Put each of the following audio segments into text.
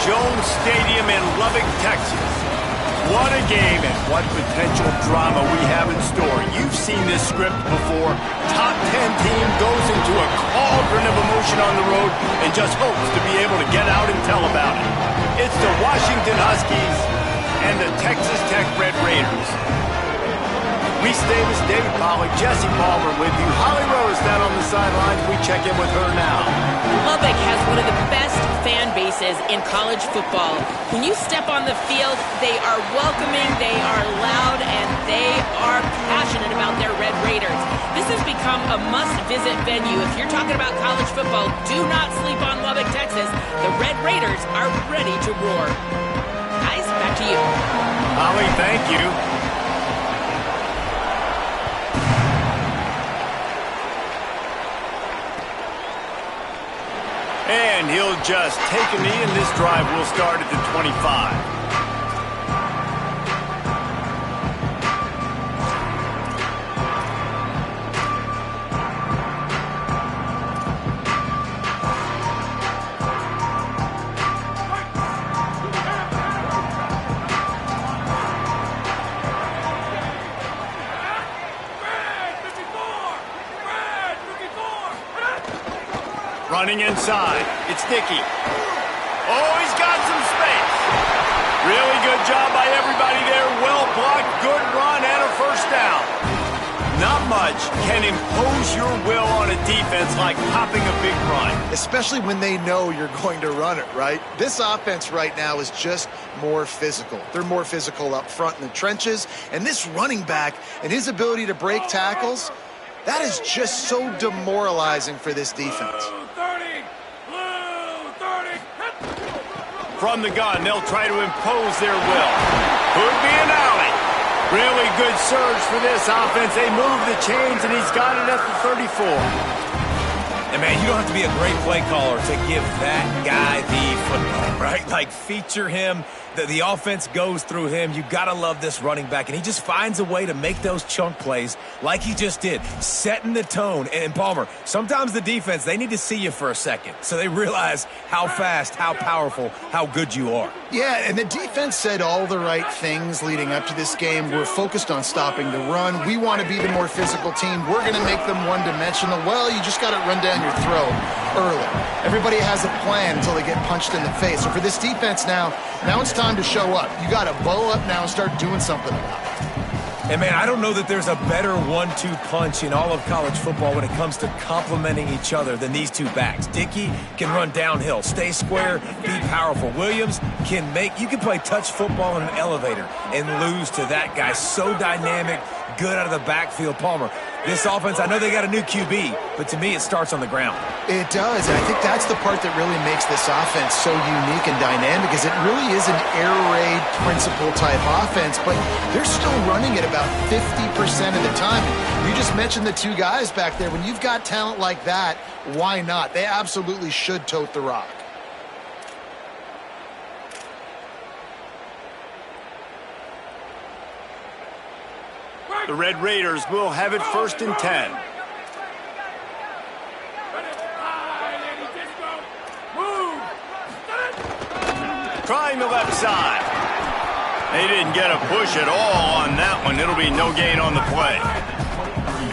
Jones Stadium in Lubbock, Texas. What a game and what potential drama we have in store. You've seen this script before. Top 10 team goes into a cauldron of emotion on the road and just hopes to be able to get out and tell about it. It's the Washington Huskies and the Texas Tech Red Raiders. Reese Davis, David Pollack, Jesse Palmer with you. Holly Rose down on the sidelines. We check in with her now. Lubbock has one of the best fan bases in college football. When you step on the field, they are welcoming, they are loud, and they are passionate about their Red Raiders. This has become a must-visit venue. If you're talking about college football, do not sleep on Lubbock, Texas. The Red Raiders are ready to roar. Guys, back to you. Holly, thank you. And he'll just take a knee, and this drive will start at the 25. Running inside. It's Dickey. Oh, he's got some space. Really good job by everybody there. Well blocked, good run, and a first down. Not much can impose your will on a defense like popping a big run. Especially when they know you're going to run it, right? This offense right now is just more physical. They're more physical up front in the trenches. And this running back and his ability to break tackles, that is just so demoralizing for this defense. From the gun, they'll try to impose their will. Could be an alley. Really good surge for this offense. They move the chains, and he's got it at the 34. And, man, you don't have to be a great play caller to give that guy the football, right? Like, feature him. The offense goes through him. You got to love this running back. And he just finds a way to make those chunk plays like he just did, setting the tone. And, Palmer, sometimes the defense, they need to see you for a second so they realize how fast, how powerful, how good you are. Yeah, and the defense said all the right things leading up to this game. We're focused on stopping the run. We want to be the more physical team. We're going to make them one-dimensional. Well, you just got to run down your throat early. Everybody has a plan until they get punched in the face. So for this defense now it's time to show up. You got to bow up now and start doing something about it. And, man, I don't know that there's a better 1-2 punch in all of college football when it comes to complementing each other than these two backs. Dickey can run downhill, stay square, be powerful. Williams you can play touch football in an elevator and lose to that guy. So dynamic, good out of the backfield. Palmer, this offense, I know they got a new QB, but to me it starts on the ground. It does, and I think that's the part that really makes this offense so unique and dynamic, is it really is an air raid principle type offense, but they're still running it about 50% of the time. You just mentioned the two guys back there. When you've got talent like that, why not? They absolutely should tote the rock. The Red Raiders will have it 1st and 10. Trying the left side. They didn't get a push at all on that one. It'll be no gain on the play.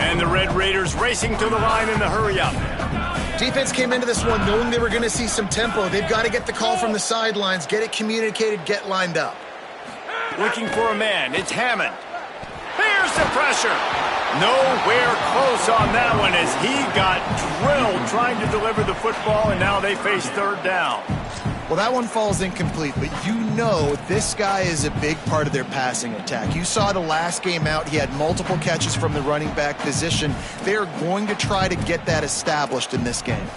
And the Red Raiders racing to the line in the hurry-up. Defense came into this one knowing they were going to see some tempo. They've got to get the call from the sidelines, get it communicated, get lined up. Looking for a man. It's Hammond. Here's the pressure. Nowhere close on that one as he got drilled trying to deliver the football, and now they face 3rd down. Well, that one falls incomplete, but you know this guy is a big part of their passing attack. You saw the last game out, he had multiple catches from the running back position. They're going to try to get that established in this game.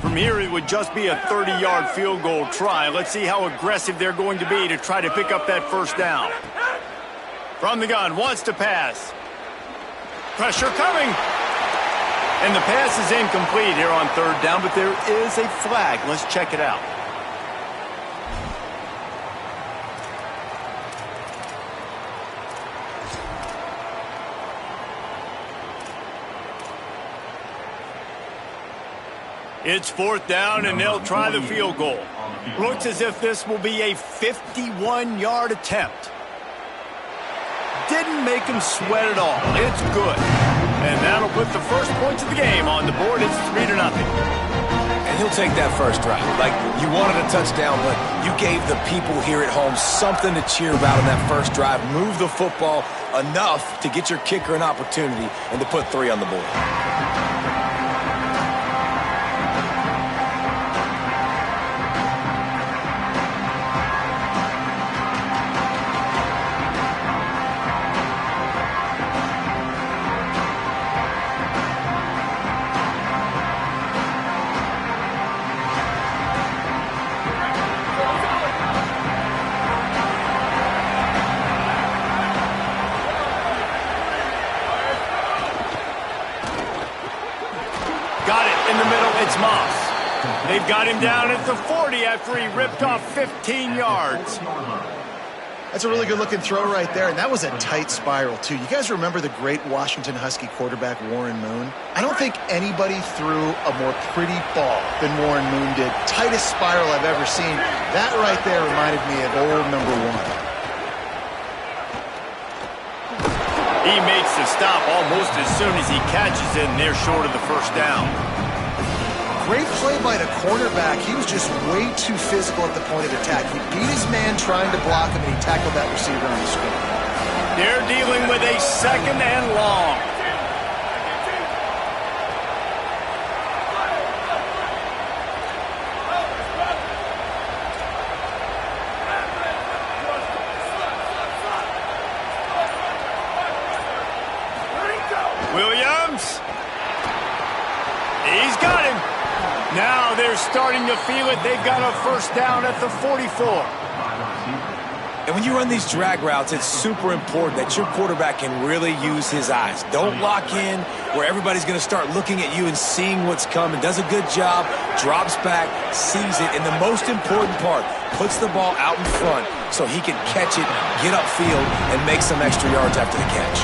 From here, it would just be a 30-yard field goal try. Let's see how aggressive they're going to be to try to pick up that first down. From the gun, wants to pass. Pressure coming. And the pass is incomplete here on 3rd down, but there is a flag. Let's check it out. It's 4th down, and they'll try the field goal. Looks as if this will be a 51-yard attempt. Didn't make him sweat at all. It's good. And that'll put the first points of the game on the board. It's 3-0. And he'll take that first drive. Like, you wanted a touchdown, but you gave the people here at home something to cheer about in that first drive. Move the football enough to get your kicker an opportunity and to put 3 on the board. They've got him down at the 40 after he ripped off 15 yards. That's a really good-looking throw right there, and that was a tight spiral, too. You guys remember the great Washington Husky quarterback Warren Moon? I don't think anybody threw a more pretty ball than Warren Moon did. Tightest spiral I've ever seen. That right there reminded me of old number 1. He makes the stop almost as soon as he catches it, and they're short of the first down. Great play by the cornerback. He was just way too physical at the point of attack. He beat his man trying to block him, and he tackled that receiver on the screen. They're dealing with a 2nd and long. Williams. He's got him. Now they're starting to feel it. They've got a first down at the 44. And when you run these drag routes, it's super important that your quarterback can really use his eyes. Don't lock in where everybody's going to start looking at you and seeing what's coming. Does a good job, drops back, sees it, and the most important part, puts the ball out in front so he can catch it, get upfield, and make some extra yards after the catch.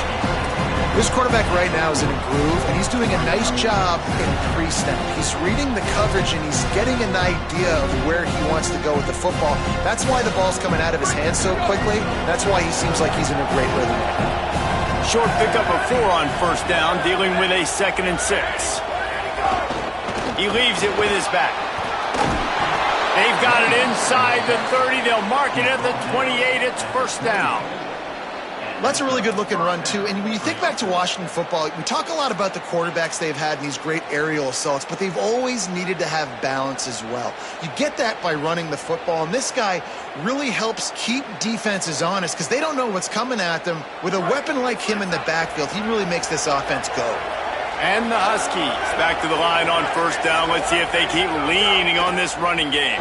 This quarterback right now is in a groove, and he's doing a nice job in pre-snap. He's reading the coverage, and he's getting an idea of where he wants to go with the football. That's why the ball's coming out of his hands so quickly. That's why he seems like he's in a great rhythm. Short pickup of 4 on first down, dealing with a 2nd and 6. He leaves it with his back. They've got it inside the 30. They'll mark it at the 28. It's first down. That's a really good-looking run, too. And when you think back to Washington football, we talk a lot about the quarterbacks they've had in these great aerial assaults, but they've always needed to have balance as well. You get that by running the football, and this guy really helps keep defenses honest because they don't know what's coming at them. With a weapon like him in the backfield, he really makes this offense go. And the Huskies back to the line on first down. Let's see if they keep leaning on this running game.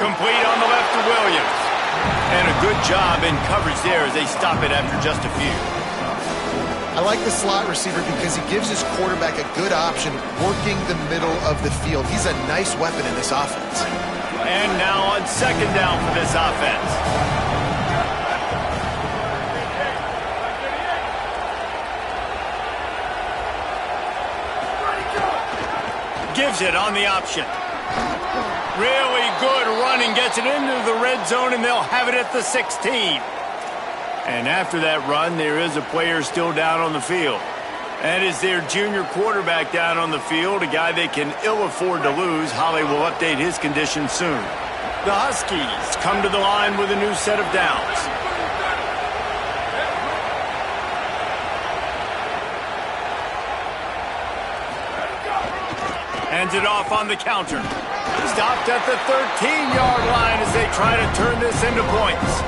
Complete on the left to Williams. And a good job in coverage there as they stop it after just a few. I like the slot receiver because he gives his quarterback a good option working the middle of the field. He's a nice weapon in this offense. And now on second down for this offense. Gives it on the option. Really good running, gets it into the red zone, and they'll have it at the 16. And after that run, there is a player still down on the field. That is their junior quarterback down on the field, a guy they can ill afford to lose. Holly will update his condition soon. The Huskies come to the line with a new set of downs. Hands it off on the counter. Stopped at the 13-yard line as they try to turn this into points.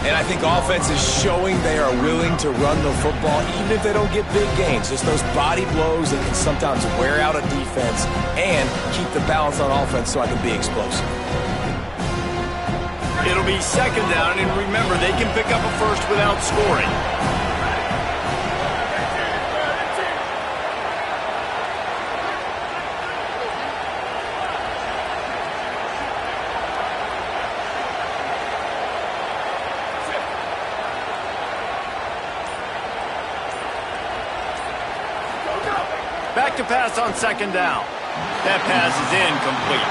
And I think offense is showing they are willing to run the football, even if they don't get big gains. Just those body blows that can sometimes wear out a defense and keep the balance on offense so I can be explosive. It'll be second down, and remember, they can pick up a first without scoring. Back to pass on second down. That pass is incomplete.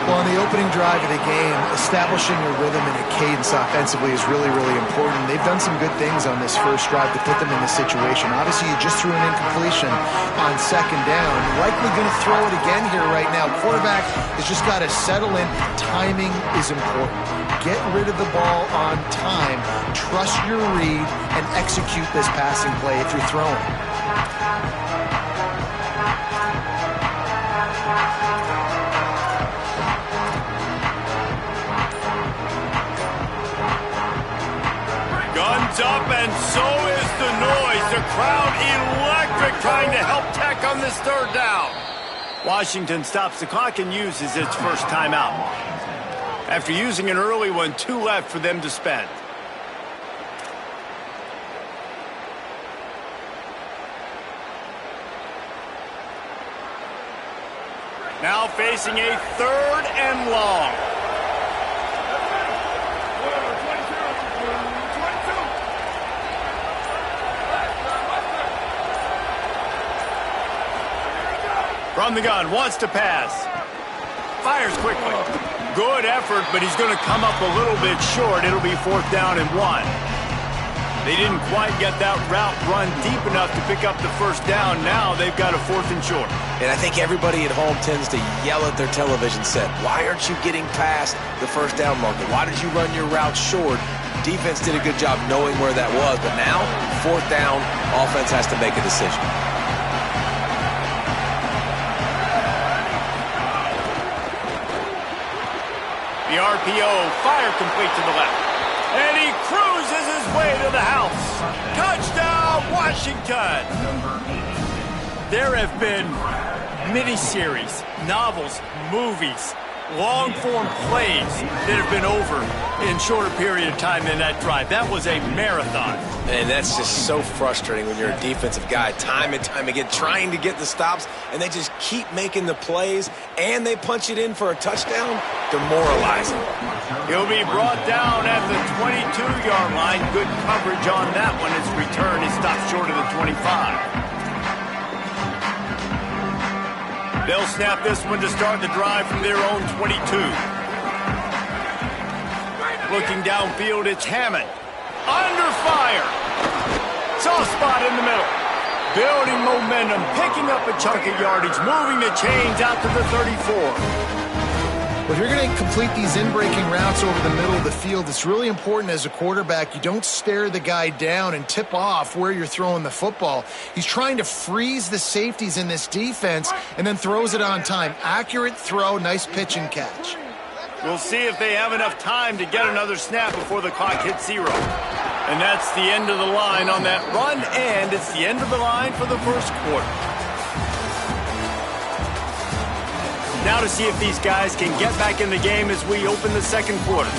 Well, on the opening drive of the game, establishing a rhythm and a cadence offensively is really, really important. They've done some good things on this first drive to put them in this situation. Obviously, you just threw an incompletion on second down. Likely going to throw it again here right now. Quarterback has just got to settle in. Timing is important. Get rid of the ball on time. Trust your read and execute this passing play if you're throwing. Guns up, and so is the noise. The crowd electric, trying to help Tech on this third down. Washington stops the clock and uses its first timeout. After using an early one, 2 left for them to spend. Now facing a third and long. From the gun, wants to pass. Fires quickly. Good effort, but he's going to come up a little bit short. It'll be 4th down and 1. They didn't quite get that route run deep enough to pick up the first down. Now they've got a 4th and short. And I think everybody at home tends to yell at their television set. Why aren't you getting past the first down marker? Why did you run your route short? Defense did a good job knowing where that was, but now 4th down, offense has to make a decision. The RPO, fire complete to the left. And he cruises his way to the house. Touchdown, Washington! There have been miniseries, novels, movies, long-form plays that have been over in shorter period of time than that drive. That was a marathon. And that's just so frustrating when you're a defensive guy, time and time again, trying to get the stops, and they just keep making the plays, and they punch it in for a touchdown. Demoralizing. He'll be brought down at the 22-yard line. Good coverage on that one. His return is stopped short of the 25. They'll snap this one to start the drive from their own 22. Looking downfield, it's Hammond. Under fire. Soft spot in the middle. Building momentum, picking up a chunk of yardage, moving the chains out to the 34. Well, if you're going to complete these in-breaking routes over the middle of the field, it's really important as a quarterback you don't stare the guy down and tip off where you're throwing the football. He's trying to freeze the safeties in this defense and then throws it on time. Accurate throw, nice pitch and catch. We'll see if they have enough time to get another snap before the clock hits 0. And that's the end of the line on that run, and it's the end of the line for the first quarter. Now to see if these guys can get back in the game as we open the second quarter.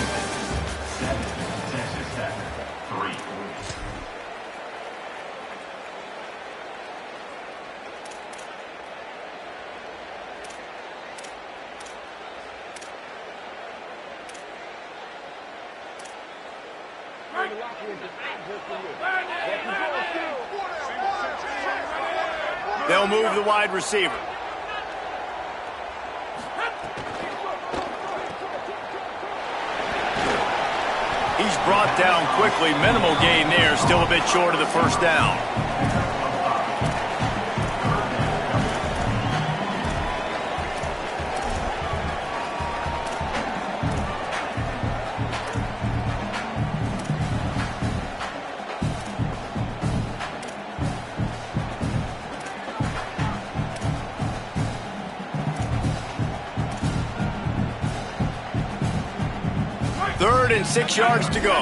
They'll move the wide receiver. He's brought down quickly. Minimal gain there. Still a bit short of the first down. Third and 6 yards to go.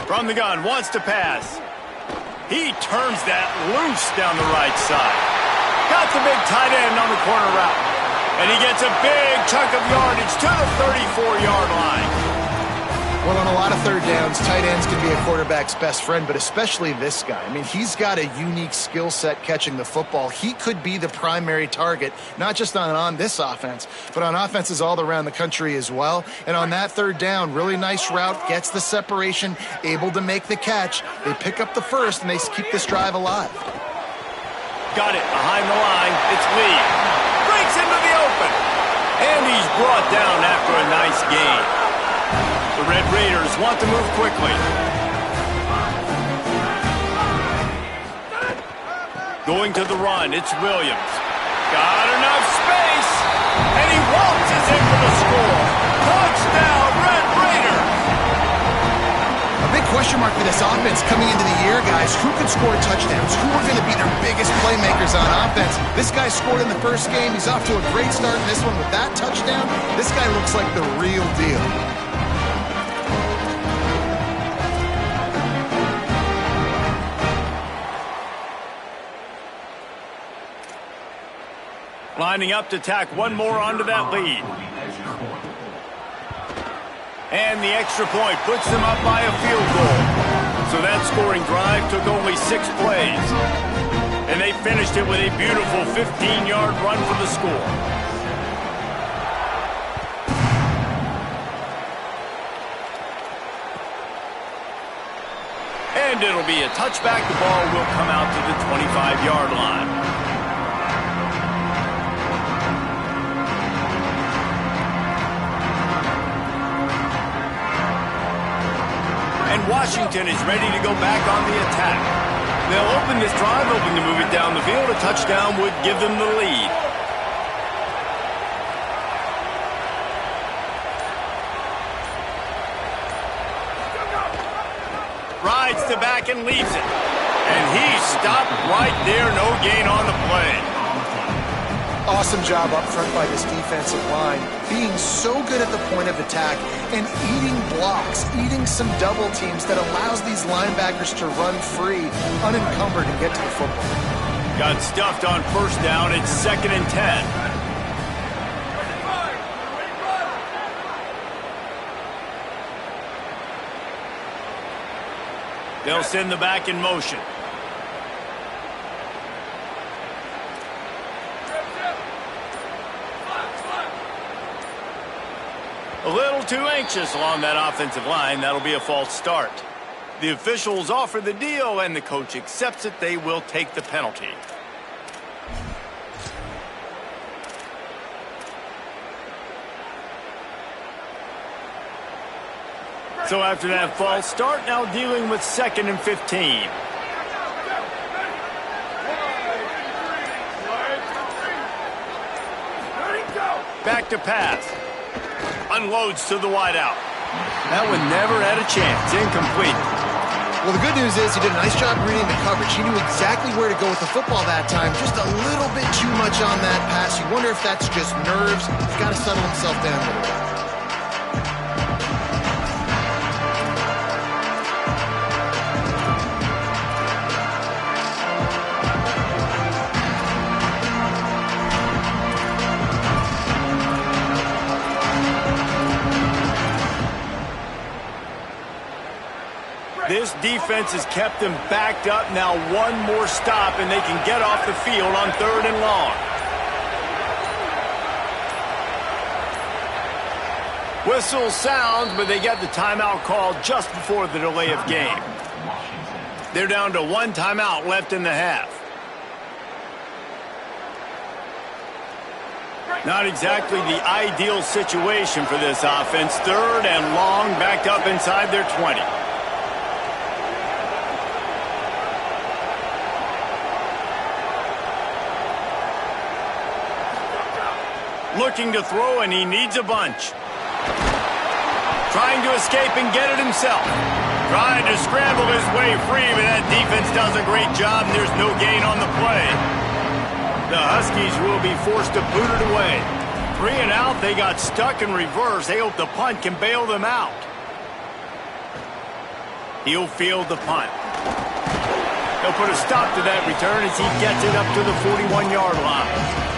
From the gun, wants to pass. He turns that loose down the right side. Got the big tight end on the corner route. And he gets a big chunk of yardage to the 34-yard line. Well, on a lot of third downs, tight ends can be a quarterback's best friend, but especially this guy. I mean, he's got a unique skill set catching the football. He could be the primary target, not just on this offense, but on offenses all around the country as well. And on that third down, really nice route, gets the separation, able to make the catch. They pick up the first, and they keep this drive alive. Got it behind the line. It's Lee. Breaks into the open. And he's brought down after a nice gain. The Red Raiders want to move quickly. Going to the run, it's Williams. Got enough space, and he waltzes in for the score. Touchdown, Red Raiders! A big question mark for this offense coming into the year, guys. Who could score touchdowns? Who are going to be their biggest playmakers on offense? This guy scored in the first game. He's off to a great start in this one with that touchdown. This guy looks like the real deal. Lining up to tack one more onto that lead. And the extra point puts them up by a field goal. So that scoring drive took only 6 plays. And they finished it with a beautiful 15-yard run for the score. And it'll be a touchback. The ball will come out to the 25-yard line. Washington is ready to go back on the attack. They'll open this drive, hoping to move it down the field. A touchdown would give them the lead. Rides to back and leaves it. And he's stopped right there. No gain on the play. Awesome job up front by this defensive line, being so good at the point of attack and eating blocks, eating some double teams that allows these linebackers to run free, unencumbered, and get to the football. Got stuffed on first down. It's 2nd and 10. They'll send the back in motion. A little too anxious along that offensive line. That'll be a false start. The officials offer the deal, and the coach accepts it. They will take the penalty. So after that false start, now dealing with 2nd and 15. Back to pass. Unloads to the wideout. That one never had a chance. Incomplete. Well, the good news is he did a nice job reading the coverage. He knew exactly where to go with the football that time. Just a little bit too much on that pass. You wonder if that's just nerves. He's got to settle himself down a little bit. This defense has kept them backed up. Now one more stop, and they can get off the field on 3rd and long. Whistle sounds, but they get the timeout called just before the delay of game. They're down to 1 timeout left in the half. Not exactly the ideal situation for this offense. 3rd and long, backed up inside their 20. Looking to throw, and he needs a bunch. Trying to escape and get it himself. Trying to scramble his way free, but that defense does a great job, and there's no gain on the play. The Huskies will be forced to boot it away. 3 and out, they got stuck in reverse. They hope the punt can bail them out. He'll field the punt. They'll put a stop to that return as he gets it up to the 41-yard line.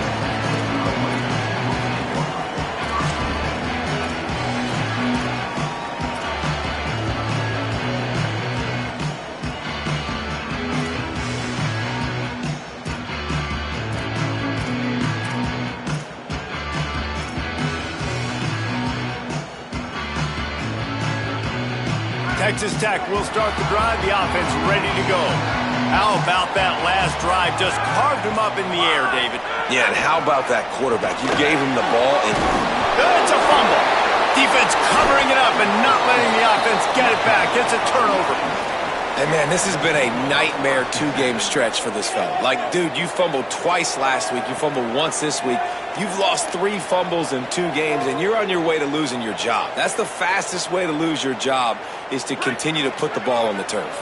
Texas Tech will start the drive. The offense ready to go. How about that last drive? Just carved him up in the air, David. Yeah, and how about that quarterback? You gave him the ball and... It's a fumble. Defense covering it up and not letting the offense get it back. It's a turnover. And, man, this has been a nightmare two-game stretch for this fella. Like, dude, you fumbled twice last week. You fumbled once this week. You've lost 3 fumbles in 2 games, and you're on your way to losing your job. That's the fastest way to lose your job, is to continue to put the ball on the turf.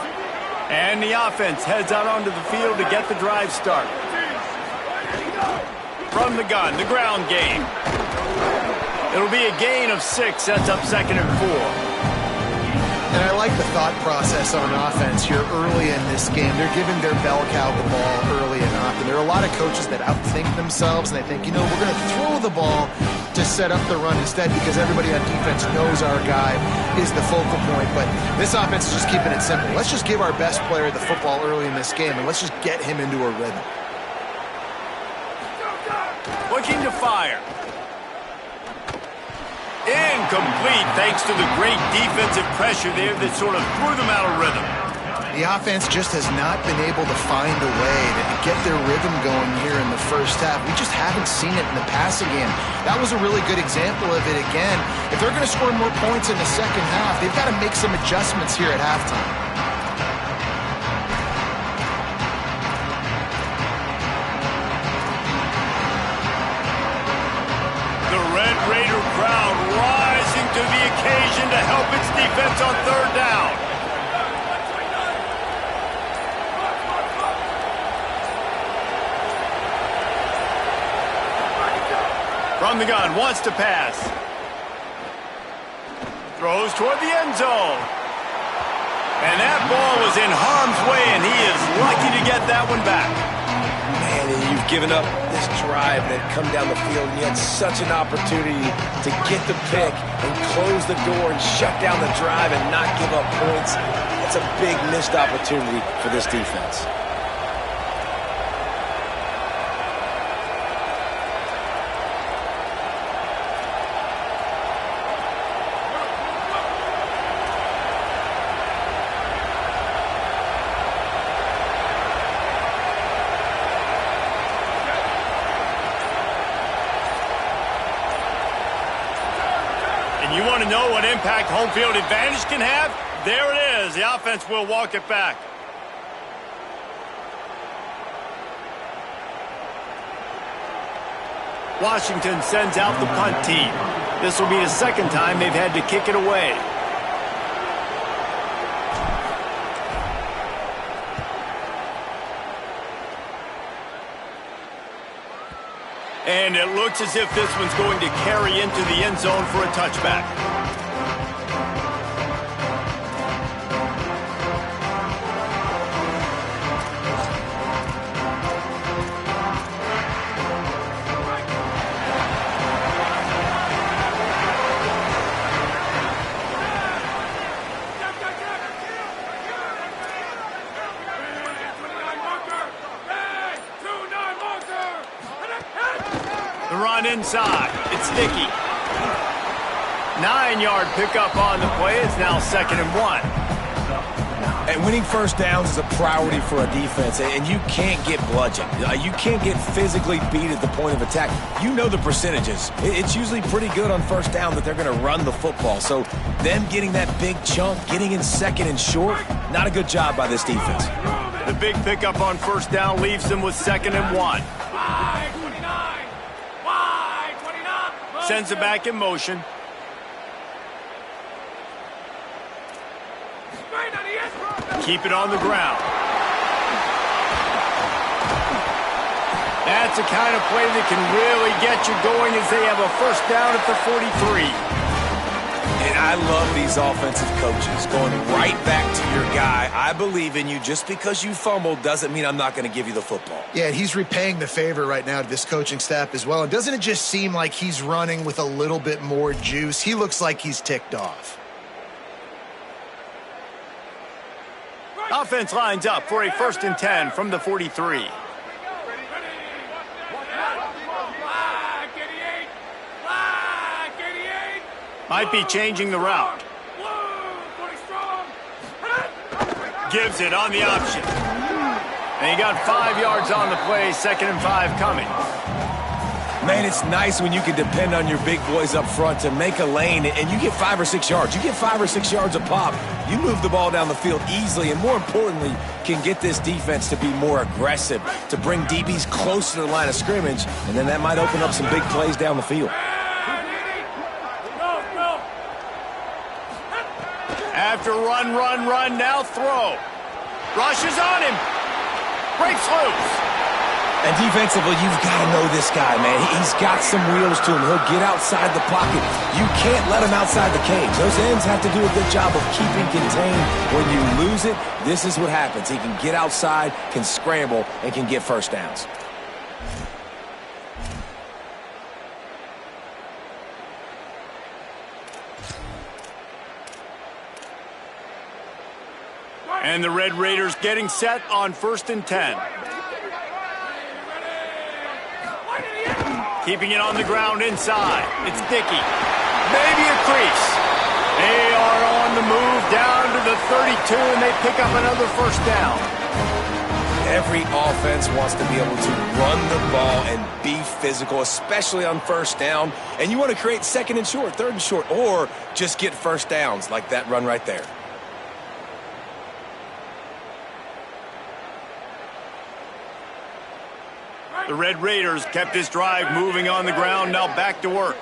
And the offense heads out onto the field to get the drive started. From the gun, the ground game. It'll be a gain of 6, sets up 2nd and 4. And I like the thought process on offense here early in this game. They're giving their bell cow the ball early and often. There are a lot of coaches that outthink themselves, and they think, you know, we're going to throw the ball to set up the run instead because everybody on defense knows our guy is the focal point. But this offense is just keeping it simple. Let's just give our best player the football early in this game, and let's just get him into a rhythm. Looking to fire. Incomplete, thanks to the great defensive pressure there that sort of threw them out of rhythm. The offense just has not been able to find a way to get their rhythm going here in the first half. We just haven't seen it in the passing game. That was a really good example of it again. If they're going to score more points in the second half, they've got to make some adjustments here at halftime. Raider crowd rising to the occasion to help its defense on 3rd down. From the gun, wants to pass. Throws toward the end zone. And that ball was in harm's way, and he is lucky to get that one back. Man, and you've given up this drive that come down the field, and you had such an opportunity to get the pick and close the door and shut down the drive and not give up points. That's a big missed opportunity for this defense. You want to know what impact home field advantage can have? There it is. The offense will walk it back. Washington sends out the punt team. This will be the 2nd time they've had to kick it away. And it looks as if this one's going to carry into the end zone for a touchback. The run inside. It's sticky. 9-yard pickup on the play. It's now 2nd and 1. And winning first downs is a priority for a defense, and you can't get bludgeoned. You can't get physically beat at the point of attack. You know the percentages. It's usually pretty good on first down that they're going to run the football. So them getting that big chunk, getting in 2nd and short, not a good job by this defense. The big pickup on first down leaves them with 2nd and 1. Sends it back in motion. Keep it on the ground. That's the kind of play that can really get you going as they have a first down at the 43. And I love these offensive coaches going right back to your guy. I believe in you. Just because you fumbled doesn't mean I'm not going to give you the football. Yeah, he's repaying the favor right now to this coaching staff as well. And doesn't it just seem like he's running with a little bit more juice? He looks like he's ticked off. Offense lines up for a 1st and 10 from the 43. Might be changing the route. gives it on the option. And he got 5 yards on the play, 2nd and 5 coming. Man, it's nice when you can depend on your big boys up front to make a lane, and you get 5 or 6 yards. You get 5 or 6 yards a pop. You move the ball down the field easily, and more importantly, can get this defense to be more aggressive, to bring DBs close to the line of scrimmage, and then that might open up some big plays down the field. After run, now throw. Rushes on him. Breaks loose. And defensively, you've got to know this guy, man. He's got some wheels to him. He'll get outside the pocket. You can't let him outside the cage. Those ends have to do a good job of keeping contained. When you lose it, this is what happens. He can get outside, can scramble, and can get first downs. And the Red Raiders getting set on 1st and 10. Keeping it on the ground inside. It's Dickey. Maybe a crease. They are on the move down to the 32, and they pick up another first down. Every offense wants to be able to run the ball and be physical, especially on first down. And you want to create 2nd and short, 3rd and short, or just get first downs like that run right there. The Red Raiders kept this drive moving on the ground, now back to work.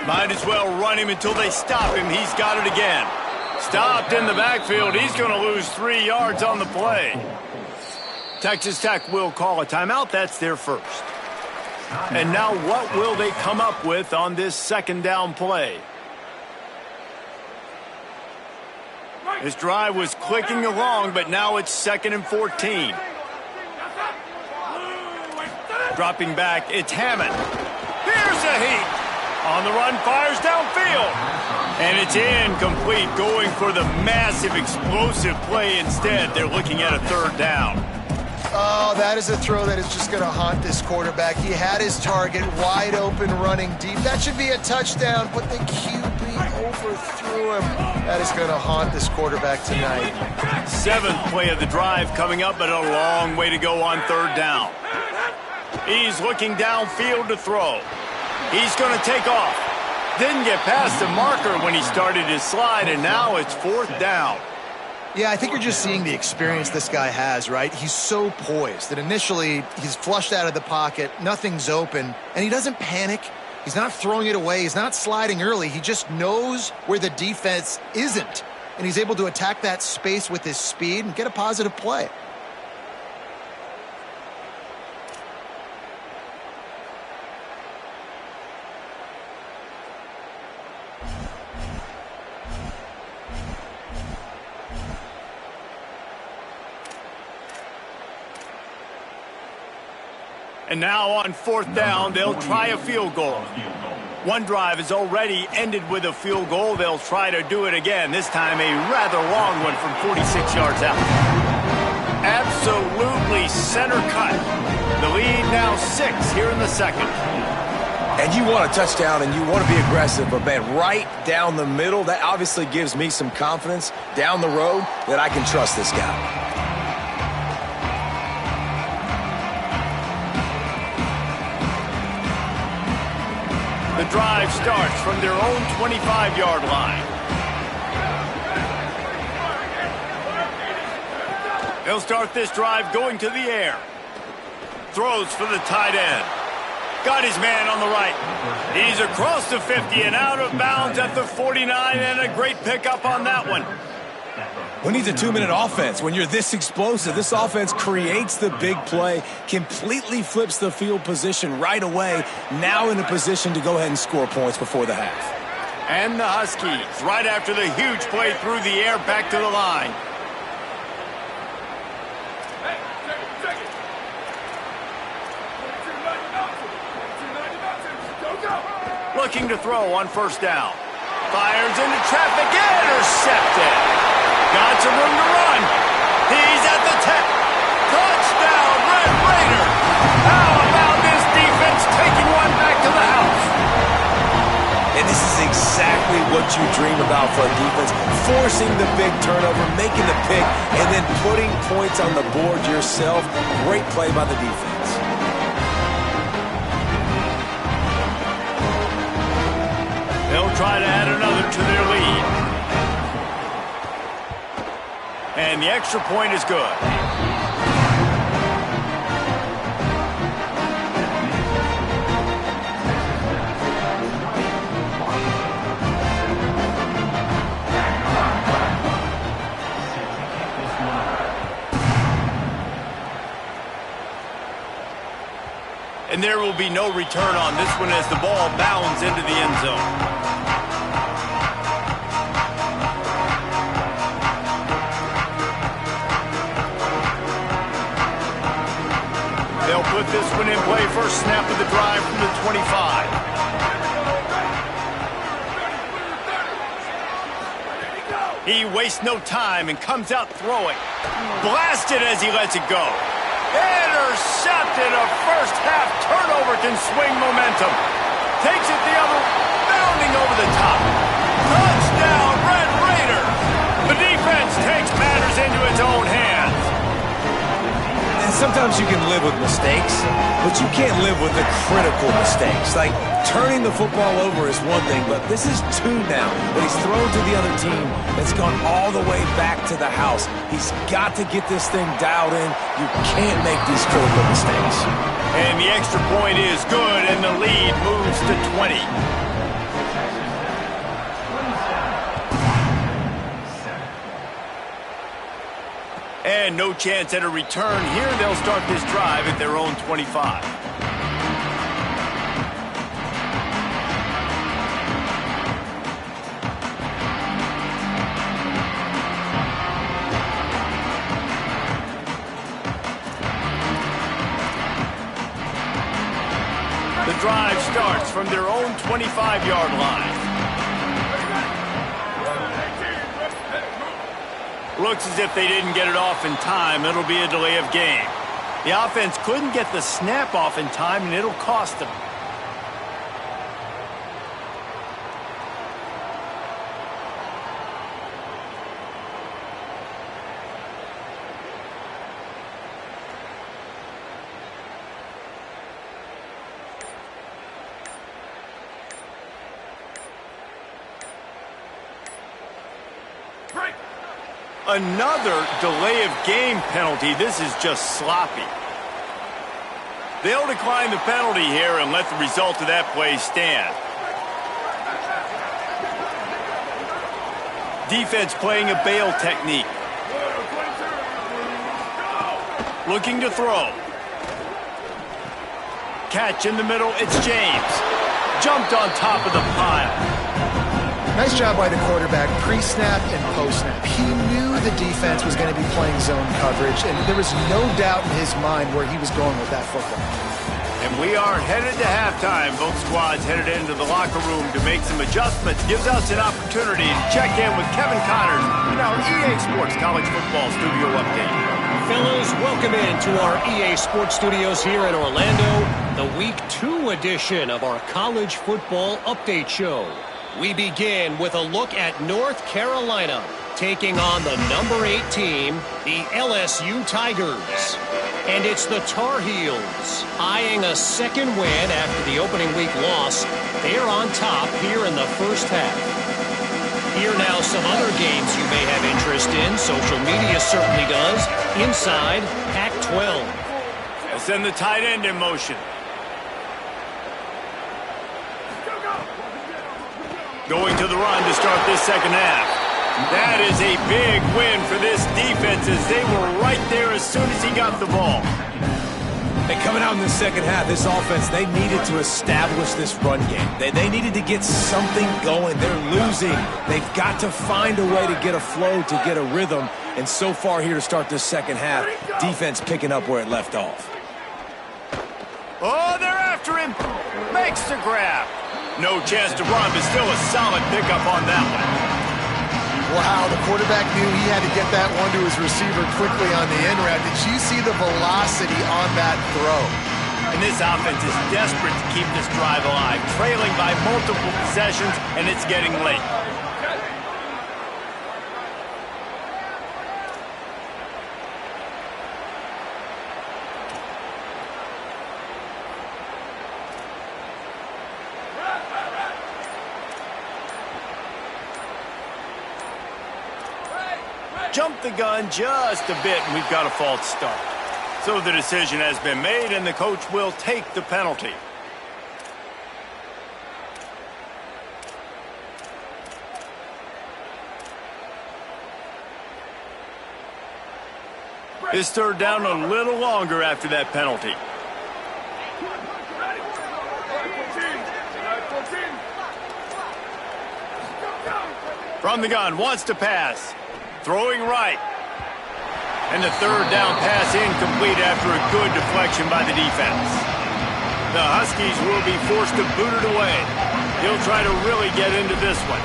Might as well run him until they stop him. He's got it again. Stopped in the backfield. He's going to lose 3 yards on the play. Texas Tech will call a timeout. That's their first. And now what will they come up with on this 2nd down play? This drive was clicking along, but now it's 2nd and 14. Dropping back, it's Hammond. Here's a heat. On the run, fires downfield. And it's incomplete, going for the massive explosive play instead. They're looking at a 3rd down. Oh, that is a throw that is just going to haunt this quarterback. He had his target wide open, running deep. That should be a touchdown, but the QB overthrew him. That is going to haunt this quarterback tonight. 7th play of the drive coming up, but a long way to go on 3rd down. He's looking downfield to throw. He's going to take off. Didn't get past the marker when he started his slide, and now it's 4th down. Yeah, I think you're just seeing the experience this guy has, right? He's so poised that initially he's flushed out of the pocket, nothing's open, and he doesn't panic. He's not throwing it away. He's not sliding early. He just knows where the defense isn't, and he's able to attack that space with his speed and get a positive play. And now on 4th down, they'll try a field goal. One drive has already ended with a field goal. They'll try to do it again, this time a rather long one from 46 yards out. Absolutely center cut. The lead now 6 here in the 2nd. And you want a touchdown and you want to be aggressive, but man, right down the middle, that obviously gives me some confidence down the road that I can trust this guy. The drive starts from their own 25-yard line. They'll start this drive going to the air. Throws for the tight end. Got his man on the right. He's across the 50 and out of bounds at the 49, and a great pickup on that one. Who needs a 2-minute offense? When you're this explosive, this offense creates the big play, completely flips the field position right away, now in a position to go ahead and score points before the half. And the Huskies, right after the huge play through the air, back to the line. Looking to throw on 1st down. Fires into traffic, intercepted. Got some room to run. He's at the 10. Touchdown, Red Raider. How about this defense taking one back to the house? And this is exactly what what you dream about for a defense. Forcing the big turnover, making the pick, and then putting points on the board yourself. Great play by the defense. They'll try to add another to their lead. And the extra point is good. And there will be no return on this one as the ball bounds into the end zone. They'll put this one in play. First snap of the drive from the 25. He wastes no time and comes out throwing. Blasted as he lets it go. Intercepted. A first half turnover can swing momentum. Takes it the other, bounding over the top. Touchdown, Red Raiders. The defense takes matters into its own hands. And sometimes you can live with mistakes, but you can't live with the critical mistakes. Like turning the football over is one thing, but this is two now that he's thrown to the other team that's gone all the way back to the house. He's got to get this thing dialed in. You can't make these critical mistakes. And the extra point is good, and the lead moves to 20. And no chance at a return here. They'll start this drive at their own 25. The drive starts from their own 25-yard line. Looks as if they didn't get it off in time. It'll be a delay of game. The offense couldn't get the snap off in time, and it'll cost them. Another delay of game penalty. This is just sloppy. They'll decline the penalty here and let the result of that play stand. Defense playing a bail technique. Looking to throw. Catch in the middle. It's James. Jumped on top of the pile. Nice job by the quarterback, pre-snap and post-snap. He knew the defense was going to be playing zone coverage, and there was no doubt in his mind where he was going with that football. And we are headed to halftime. Both squads headed into the locker room to make some adjustments. Gives us an opportunity to check in with Kevin Connors in our EA Sports College Football Studio Update. Fellas, welcome into our EA Sports Studios here in Orlando, the Week 2 edition of our College Football Update Show. We begin with a look at North Carolina taking on the number 8 team, the LSU Tigers. And it's the Tar Heels eyeing a second win after the opening week loss. They're on top here in the first half. Here now some other games you may have interest in. Social media certainly does. Inside Pac-12. They'll send the tight end in motion. Going to the run to start this second half. That is a big win for this defense as they were right there as soon as he got the ball. And coming out in the second half, this offense, they needed to establish this run game. They needed to get something going. They're losing. They've got to find a way to get a flow, to get a rhythm. And so far here to start this second half, defense picking up where it left off. Oh, they're after him. Makes the grab. No chance to run, but still a solid pickup on that one. Wow, the quarterback knew he had to get that one to his receiver quickly on the end route. Did you see the velocity on that throw? And this offense is desperate to keep this drive alive, trailing by multiple possessions, and it's getting late. Jumped the gun just a bit, and we've got a false start. So the decision has been made, and the coach will take the penalty. This third down a little longer after that penalty. From the gun, wants to pass. Throwing right. And the third down pass incomplete after a good deflection by the defense. The Huskies will be forced to boot it away. He'll try to really get into this one.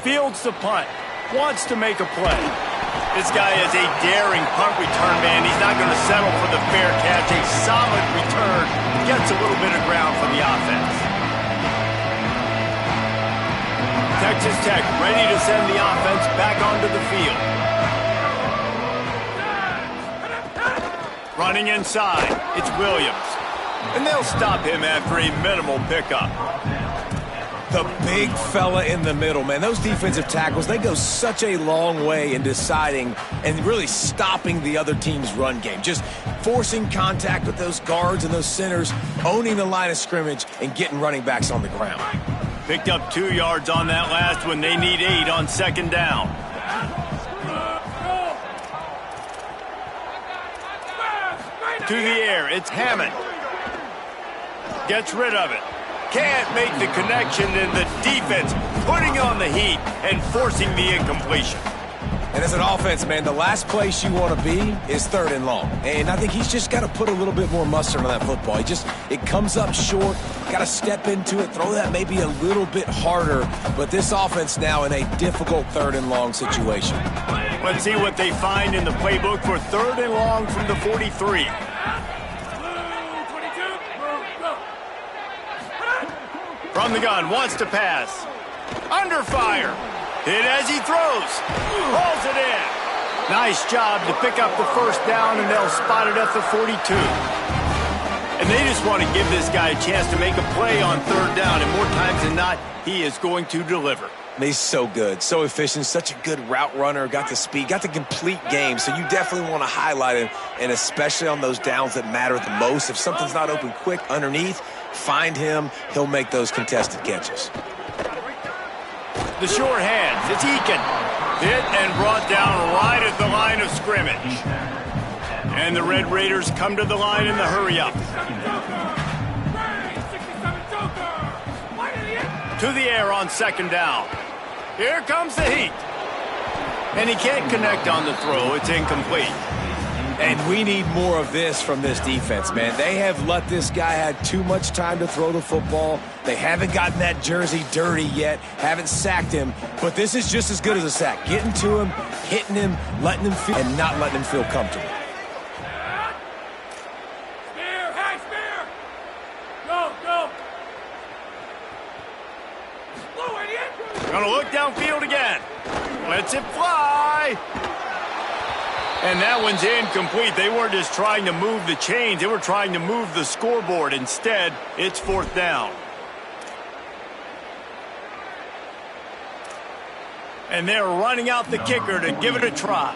Fields the punt. Wants to make a play. This guy is a daring punt return man. He's not going to settle for the fair catch. A solid return. Gets a little bit of ground for the offense. Texas Tech ready to send the offense back onto the field. Running inside. It's Williams. And they'll stop him after a minimal pickup. The big fella in the middle, man. Those defensive tackles, they go such a long way in deciding and really stopping the other team's run game. Just forcing contact with those guards and those centers, owning the line of scrimmage, and getting running backs on the ground. Picked up 2 yards on that last one. They need 8 on second down. To the air, it's Hammond. Gets rid of it. Can't make the connection, and the defense putting on the heat and forcing the incompletion. And as an offense, man, the last place you want to be is third and long. And I think he's just got to put a little bit more mustard on that football. It comes up short, got to step into it, throw that maybe a little bit harder. But this offense now in a difficult third and long situation. Let's see what they find in the playbook for third and long from the 43. From the gun, wants to pass. Under fire. Hit as he throws. Hauls it in. Nice job to pick up the first down, and they'll spot it at the 42. And they just want to give this guy a chance to make a play on third down, and more times than not, he is going to deliver. He's so good, so efficient, such a good route runner, got the speed, got the complete game, so you definitely want to highlight him, and especially on those downs that matter the most. If something's not open quick underneath, find him, he'll make those contested catches. The short hands, it's Eakin. Hit and brought down right at the line of scrimmage. And the Red Raiders come to the line in the hurry-up. To the air on second down. Here comes the heat. And he can't connect on the throw. It's incomplete. And we need more of this from this defense, man. They have let this guy have too much time to throw the football. They haven't gotten that jersey dirty yet, haven't sacked him. But this is just as good as a sack. Getting to him, hitting him, letting him feel, and not letting him feel comfortable. Gonna look downfield again. Lets it fly. And that one's incomplete. They weren't just trying to move the chains. They were trying to move the scoreboard. Instead, it's fourth down. And they're running out the kicker to give it a try.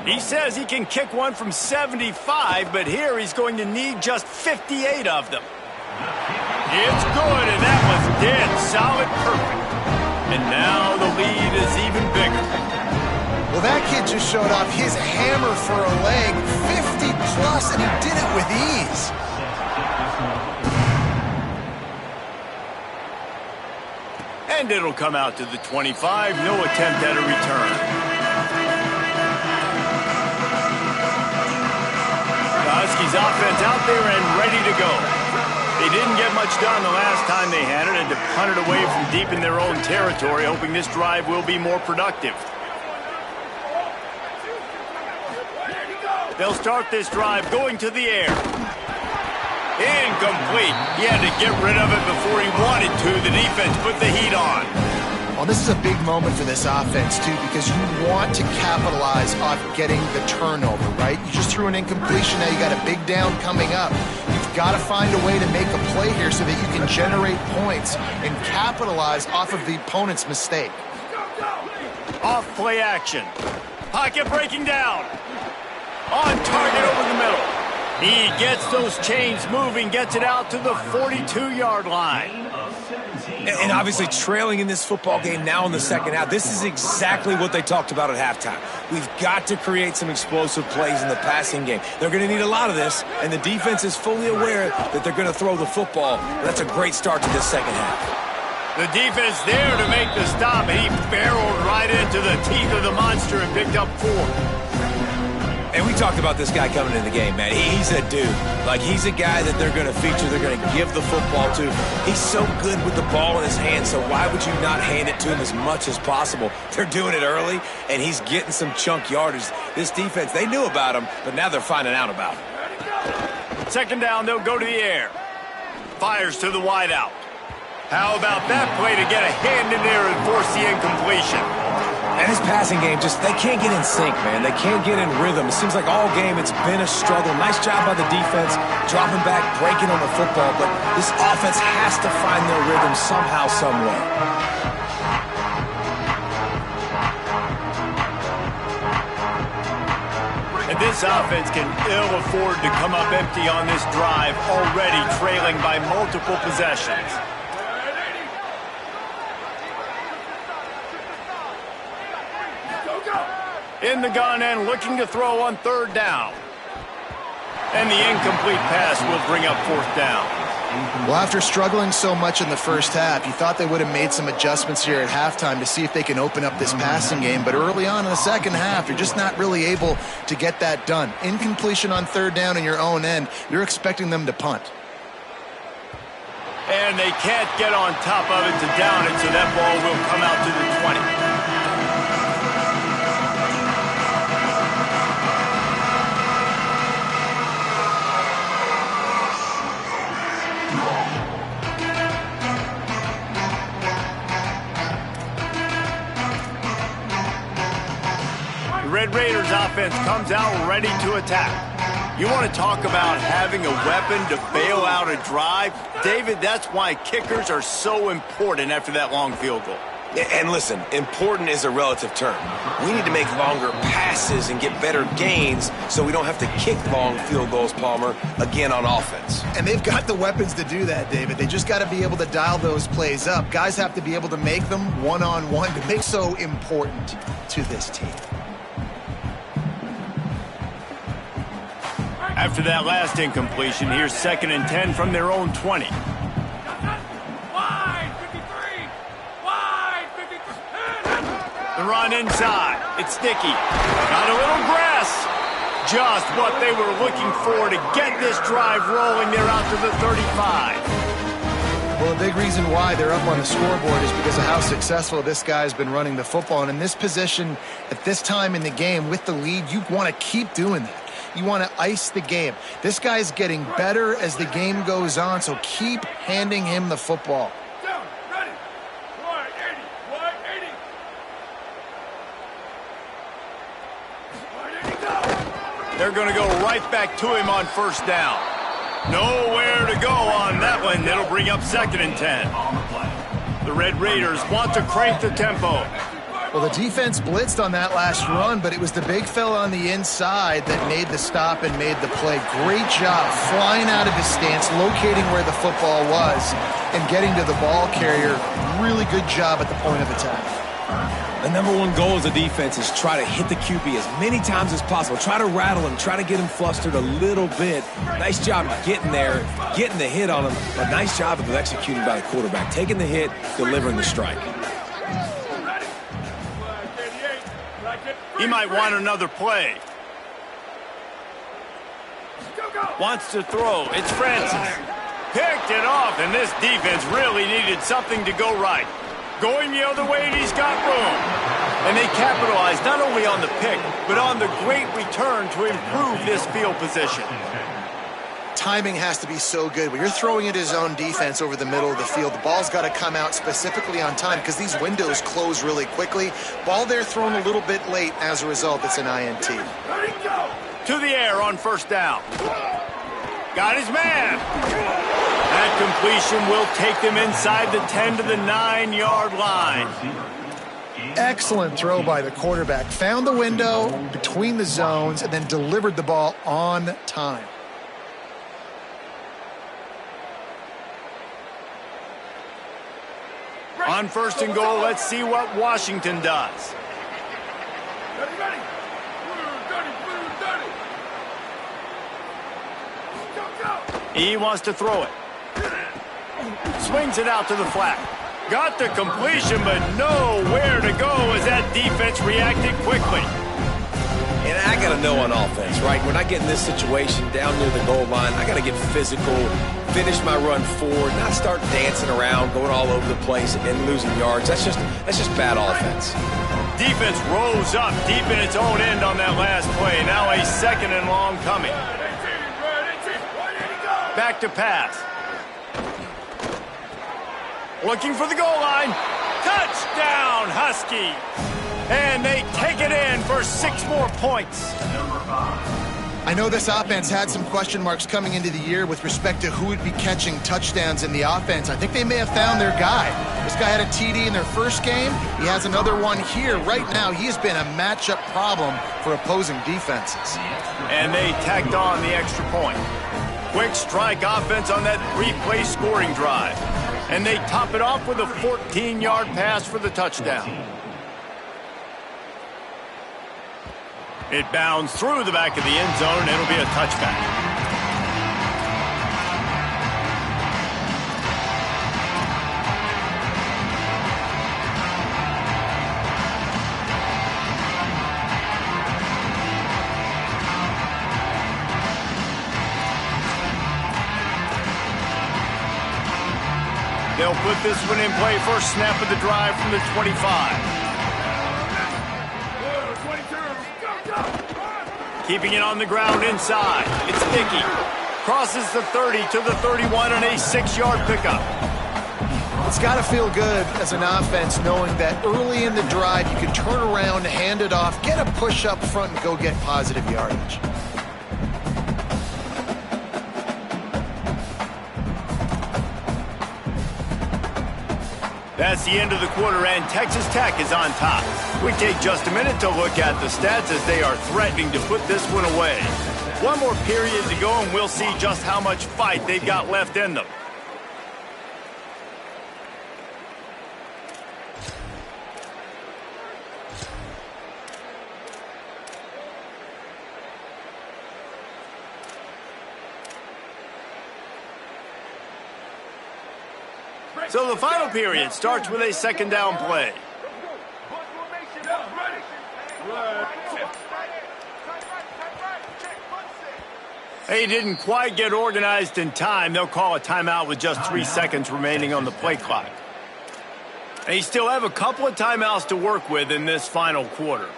He says he can kick one from 75, but here he's going to need just 58 of them. It's good, and that was dead solid perfect. And now the lead is even bigger. Well, that kid just showed off his hammer for a leg, 50 plus, and he did it with ease. And it'll come out to the 25, no attempt at a return. The Huskies offense out there and ready to go. They didn't get much done the last time they had it, and to punt it away from deep in their own territory, hoping this drive will be more productive. They'll start this drive going to the air. Incomplete. He had to get rid of it before he wanted to. The defense put the heat on. Well, this is a big moment for this offense, too, because you want to capitalize off getting the turnover, right? You just threw an incompletion. Now you got a big down coming up. You've got to find a way to make a play here so that you can generate points and capitalize off of the opponent's mistake. Off play action. Pocket breaking down. On target over the middle. He gets those chains moving, gets it out to the 42-yard line. And obviously trailing in this football game now in the second half, this is exactly what they talked about at halftime. We've got to create some explosive plays in the passing game. They're going to need a lot of this, and the defense is fully aware that they're going to throw the football. That's a great start to this second half. The defense there to make the stop, and he barreled right into the teeth of the monster and picked up 4. And we talked about this guy coming in the game, man. He's a dude. Like, he's a guy that they're going to feature, they're going to give the football to. He's so good with the ball in his hand, so why would you not hand it to him as much as possible? They're doing it early, and he's getting some chunk yardage. This defense, they knew about him, but now they're finding out about him. Second down, they'll go to the air. Fires to the wideout. How about that play to get a hand in there and force the incompletion? And his passing game, they can't get in sync, man. They can't get in rhythm. It seems like all game it's been a struggle. Nice job by the defense, dropping back, breaking on the football, but this offense has to find their rhythm somehow, some way. And this offense can ill afford to come up empty on this drive, already trailing by multiple possessions. In the gun and looking to throw on third down. And the incomplete pass will bring up fourth down. Well, after struggling so much in the first half, you thought they would have made some adjustments here at halftime to see if they can open up this passing game. But early on in the second half, you're just not really able to get that done. Incompletion on third down in your own end, you're expecting them to punt. And they can't get on top of it to down it, so that ball will come out to the 20. Red Raiders offense comes out ready to attack. You want to talk about having a weapon to bail out a drive? David, that's why kickers are so important after that long field goal. And listen, important is a relative term. We need to make longer passes and get better gains so we don't have to kick long field goals, Palmer, again on offense. And they've got the weapons to do that, David. They just got to be able to dial those plays up. Guys have to be able to make them one-on-one to make so important to this team. After that last incompletion, here's 2nd and 10 from their own 20. The run inside. It's sticky. Got a little grass. Just what they were looking for to get this drive rolling. They're out to the 35. Well, a big reason why they're up on the scoreboard is because of how successful this guy's been running the football. And in this position, at this time in the game, with the lead, you want to keep doing that. You want to ice the game. This guy's getting better as the game goes on, so keep handing him the football. They're going to go right back to him on first down. Nowhere to go on that one. That'll bring up 2nd and 10. The Red Raiders want to crank the tempo. Well, the defense blitzed on that last run, but it was the big fella on the inside that made the stop and made the play. Great job flying out of his stance, locating where the football was, and getting to the ball carrier. Really good job at the point of attack. The number one goal as a defense is try to hit the QB as many times as possible. Try to rattle him, try to get him flustered a little bit. Nice job getting there, getting the hit on him, but nice job of executing by the quarterback. Taking the hit, delivering the strike. He might want another play. Wants to throw. It's Francis. Picked it off, and this defense really needed something to go right. Going the other way, and he's got room. And they capitalized not only on the pick, but on the great return to improve this field position. Timing has to be so good. When you're throwing at his own defense over the middle of the field, the ball's got to come out specifically on time because these windows close really quickly. Ball there thrown a little bit late. As a result, it's an INT. To the air on first down. Got his man. That completion will take them inside the 10 to the 9-yard line. Excellent throw by the quarterback. Found the window between the zones and then delivered the ball on time. On 1st and goal, let's see what Washington does. He wants to throw it. Swings it out to the flat. Got the completion, but nowhere to go as that defense reacted quickly. And I got to know on offense, right? When I get in this situation down near the goal line, I got to get physical, finish my run forward, not start dancing around, going all over the place and losing yards. That's just bad offense. Defense rose up deep in its own end on that last play. Now a 2nd and long coming. Back to pass. Looking for the goal line. Touchdown, Husky. And they take it in for 6 more points. I know this offense had some question marks coming into the year with respect to who would be catching touchdowns in the offense. I think they may have found their guy. This guy had a TD in their first game. He has another one here. Right now, he's been a matchup problem for opposing defenses. And they tacked on the extra point. Quick strike offense on that 3-play scoring drive. And they top it off with a 14-yard pass for the touchdown. It bounds through the back of the end zone, and it'll be a touchback. They'll put this one in play first snap of the drive from the 25. Keeping it on the ground inside. It's Dickey. Crosses the 30 to the 31 and a 6-yard pickup. It's got to feel good as an offense knowing that early in the drive you can turn around, hand it off, get a push up front, and go get positive yardage. That's the end of the quarter, and Texas Tech is on top. We take just a minute to look at the stats as they are threatening to put this one away. One more period to go, and we'll see just how much fight they've got left in them. So the final period starts with a 2nd down play. They didn't quite get organized in time. They'll call a timeout with just 3 seconds remaining on the play clock. They still have a couple of timeouts to work with in this final quarter.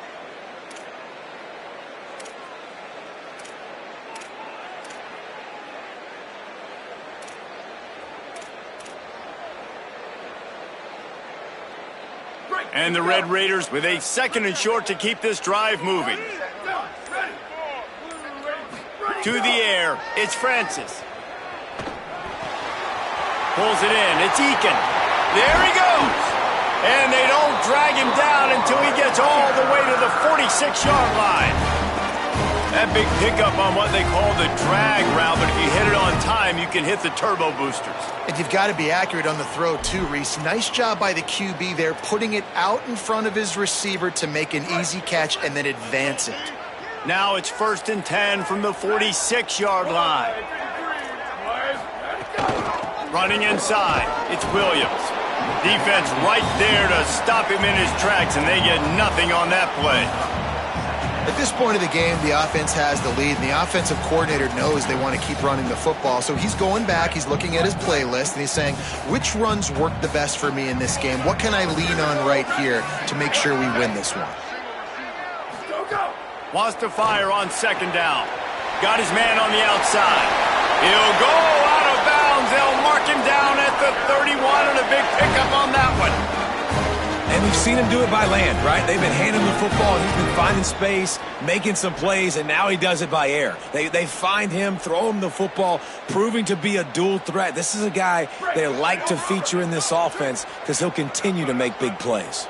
And the Red Raiders with a 2nd and short to keep this drive moving. To the air, it's Francis. Pulls it in, it's Eakin. There he goes. And they don't drag him down until he gets all the way to the 46-yard line. That big pickup on what they call the drag route, but if you hit it on time, you can hit the turbo boosters. And you've got to be accurate on the throw too, Reese. Nice job by the QB there, putting it out in front of his receiver to make an easy catch and then advance it. Now it's 1st and 10 from the 46-yard line. Running inside, it's Williams. Defense right there to stop him in his tracks, and they get nothing on that play. At this point of the game, the offense has the lead, and the offensive coordinator knows they want to keep running the football. So he's going back, he's looking at his playlist, and he's saying, which runs work the best for me in this game? What can I lean on right here to make sure we win this one? Wants to fire on 2nd down. Got his man on the outside. He'll go out of bounds. They'll mark him down at the 31, and a big pickup on that one. And we've seen him do it by land, right? They've been handing him the football. He's been finding space, making some plays, and now he does it by air. They find him, throw him the football, proving to be a dual threat. This is a guy they like to feature in this offense because he'll continue to make big plays.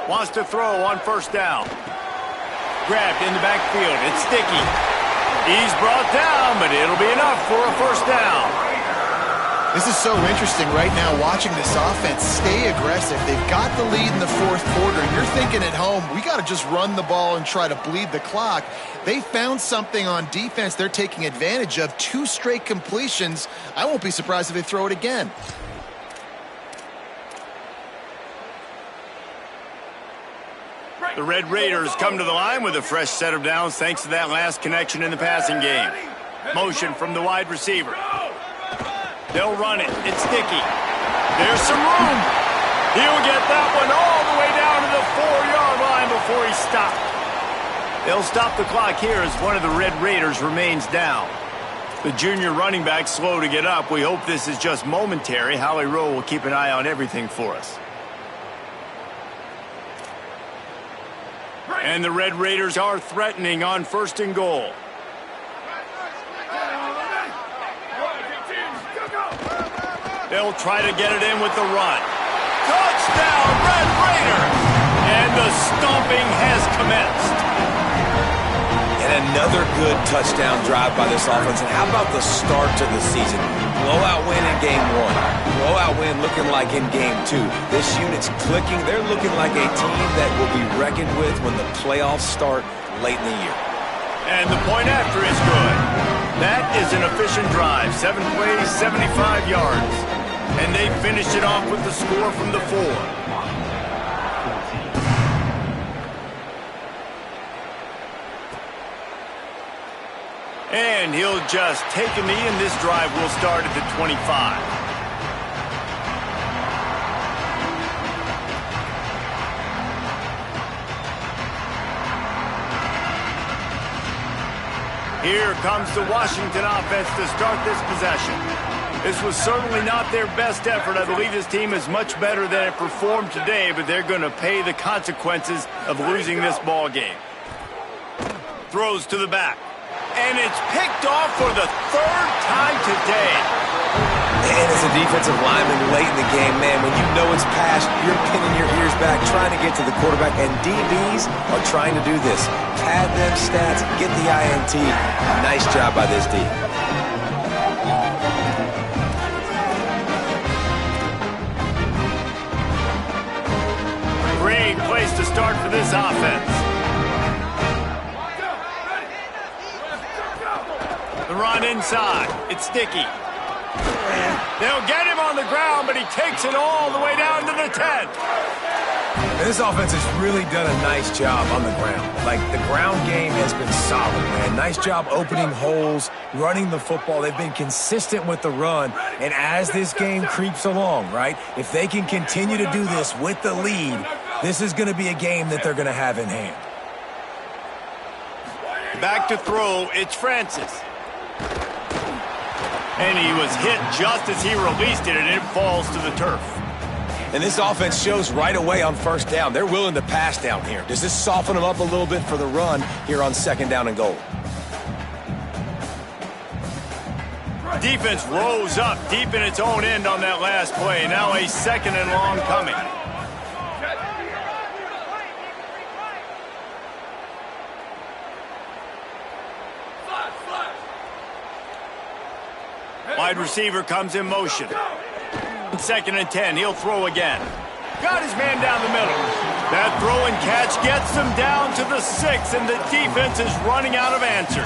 Wants to throw on first down. Grabbed in the backfield. It's Sticky. He's brought down, but it'll be enough for a first down. This is so interesting right now watching this offense stay aggressive. They've got the lead in the fourth quarter, and you're thinking at home, we got to just run the ball and try to bleed the clock. They found something on defense they're taking advantage of. 2 straight completions. I won't be surprised if they throw it again. The Red Raiders come to the line with a fresh set of downs thanks to that last connection in the passing game. Motion from the wide receiver. They'll run it. It's Sticky. There's some room. He'll get that one all the way down to the 4-yard line before he stopped. They'll stop the clock here as one of the Red Raiders remains down. The junior running back slow to get up. We hope this is just momentary. Howie Rowe will keep an eye on everything for us. And the Red Raiders are threatening on 1st and goal. They'll try to get it in with the run. Touchdown, Red Raiders! And the stomping has commenced. And another good touchdown drive by this offense. And how about the start to the season? Blowout win in game 1. Blowout win looking like in game 2. This unit's clicking. They're looking like a team that will be reckoned with when the playoffs start late in the year. And the point after is good. That is an efficient drive. 7 plays, 75 yards. And they finished it off with the score from the 4. And he'll just take a knee, and this drive will start at the 25. Here comes the Washington offense to start this possession. This was certainly not their best effort. I believe this team is much better than it performed today, but they're going to pay the consequences of losing this ball game. Throws to the back. And it's picked off for the 3rd time today. And as a defensive lineman late in the game, man, when you know it's passed, you're pinning your ears back, trying to get to the quarterback, and DBs are trying to do this. Pad them stats, get the INT. Nice job by this D. Great place to start for this offense. The run inside. It's Sticky. They'll get him on the ground, but he takes it all the way down to the 10. And this offense has really done a nice job on the ground. Like, the ground game has been solid, man. Nice job opening holes, running the football. They've been consistent with the run. And as this game creeps along, right, if they can continue to do this with the lead, this is going to be a game that they're going to have in hand. Back to throw. It's Francis. And he was hit just as he released it, and it falls to the turf. And this offense shows right away on 1st down. They're willing to pass down here. Does this soften them up a little bit for the run here on 2nd down and goal? Defense rose up deep in its own end on that last play. Now a 2nd and long coming. Wide receiver comes in motion. 2nd and 10. He'll throw again. Got his man down the middle. That throw and catch gets them down to the 6, and the defense is running out of answers.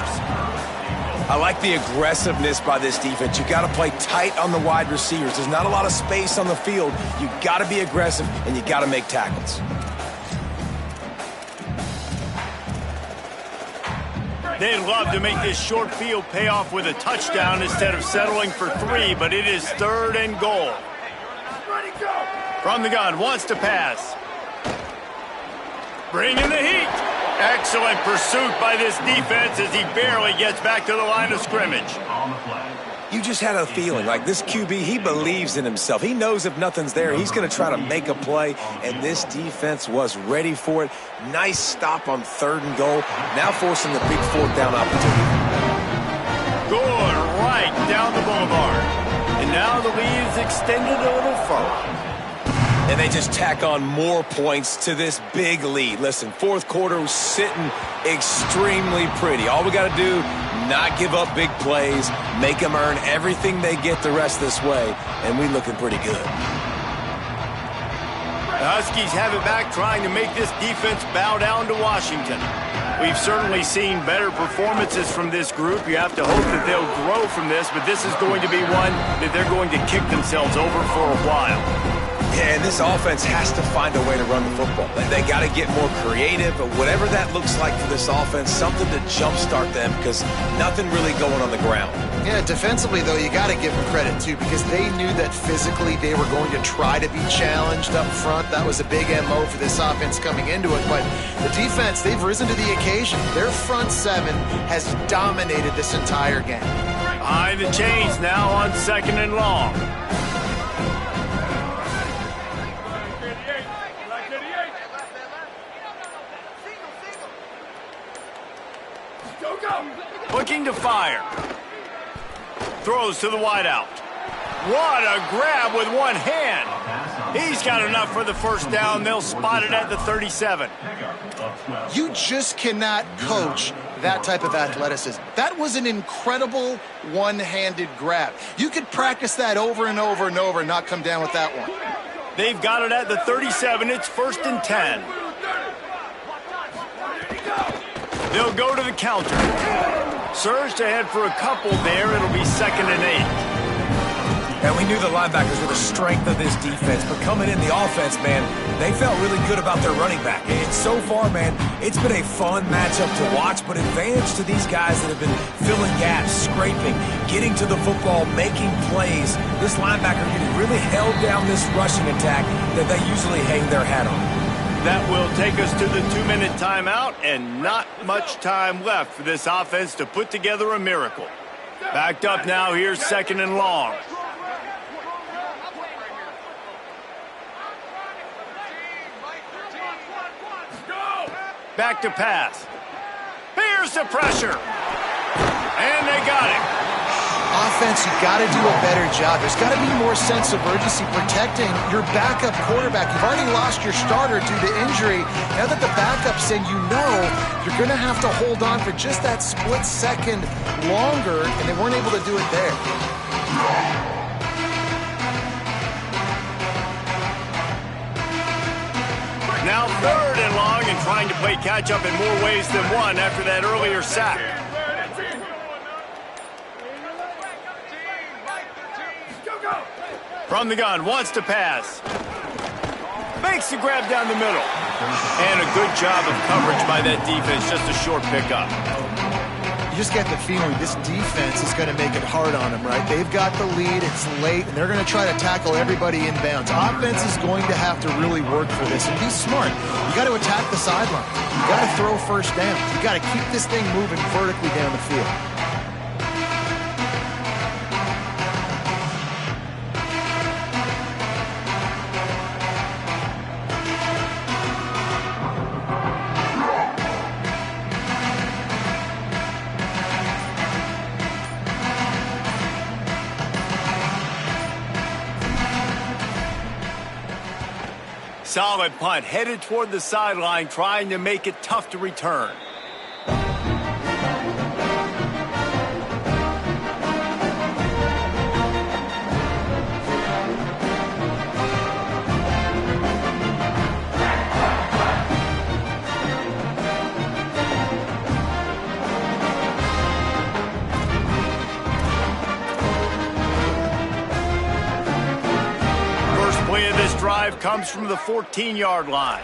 I like the aggressiveness by this defense. You got to play tight on the wide receivers. There's not a lot of space on the field. You got to be aggressive, and you got to make tackles. They'd love to make this short field pay off with a touchdown instead of settling for 3, but it is 3rd and goal. From the gun, wants to pass. Bringing the heat. Excellent pursuit by this defense as he barely gets back to the line of scrimmage. You just had a feeling like this QB, he believes in himself. He knows if nothing's there, he's going to try to make a play, and this defense was ready for it. Nice stop on 3rd and goal, now forcing the big 4th down opportunity. Good right down the boulevard. And now the lead is extended a little further. And they just tack on more points to this big lead. Listen, 4th quarter was sitting extremely pretty. All we got to do, not give up big plays, make them earn everything they get the rest of this way, and we looking pretty good. The Huskies have it back, trying to make this defense bow down to Washington. We've certainly seen better performances from this group. You have to hope that they'll grow from this, but this is going to be one that they're going to kick themselves over for a while. Yeah, and this offense has to find a way to run the football. They got to get more creative, but whatever that looks like for this offense, something to jumpstart them, because nothing really going on the ground. Yeah, defensively, though, you got to give them credit, too, because they knew that physically they were going to try to be challenged up front. That was a big MO for this offense coming into it, but the defense, they've risen to the occasion. Their front 7 has dominated this entire game. Behind the chains now on 2nd and long. Looking to fire. Throws to the wideout. What a grab with one hand. He's got enough for the 1st down. They'll spot it at the 37. You just cannot coach that type of athleticism. That was an incredible one-handed grab. You could practice that over and over and over and not come down with that one. They've got it at the 37. It's 1st and 10. They'll go to the counter. Surged ahead for a couple there. It'll be 2nd and 8. And we knew the linebackers were the strength of this defense, but coming in the offense, man, they felt really good about their running back. And so far, man, it's been a fun matchup to watch, but advantage to these guys that have been filling gaps, scraping, getting to the football, making plays. This linebacker unit really held down this rushing attack that they usually hang their hat on. That will take us to the 2-minute timeout, and not much time left for this offense to put together a miracle. Backed up now, here's 2nd and long. Back to pass. Here's the pressure. And they got it. Offense, you got to do a better job. There's got to be more sense of urgency protecting your backup quarterback. You've already lost your starter due to injury. Now that the backup's in, you know you're going to have to hold on for just that split second longer, and they weren't able to do it there. Now 3rd and long, and trying to play catch-up in more ways than one after that earlier sack. From the gun, wants to pass. Makes the grab down the middle. And a good job of coverage by that defense, just a short pickup. You just get the feeling this defense is going to make it hard on them, right? They've got the lead, it's late, and they're going to try to tackle everybody inbounds. Offense is going to have to really work for this and be smart. You got to attack the sideline. You got to throw 1st down. You got to keep this thing moving vertically down the field. Solid punt, headed toward the sideline, trying to make it tough to return. Drive comes from the 14-yard line.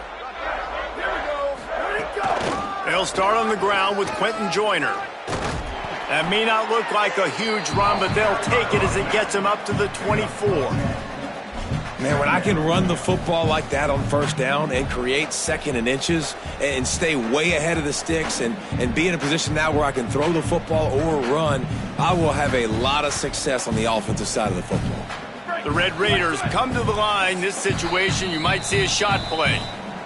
They'll start on the ground with Quentin Joyner. That may not look like a huge run, but they'll take it as it gets them up to the 24. Man, when I can run the football like that on first down and create second and inches and stay way ahead of the sticks and be in a position now where I can throw the football or run, I will have a lot of success on the offensive side of the football. The Red Raiders come to the line. This situation, you might see a shot play.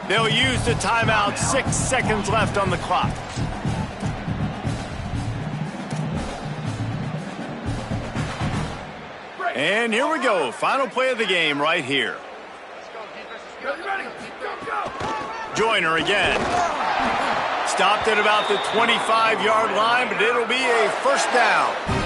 They'll use the timeout. 6 seconds left on the clock. And here we go. Final play of the game right here. Joyner again. Stopped at about the 25-yard line, but it'll be a first down.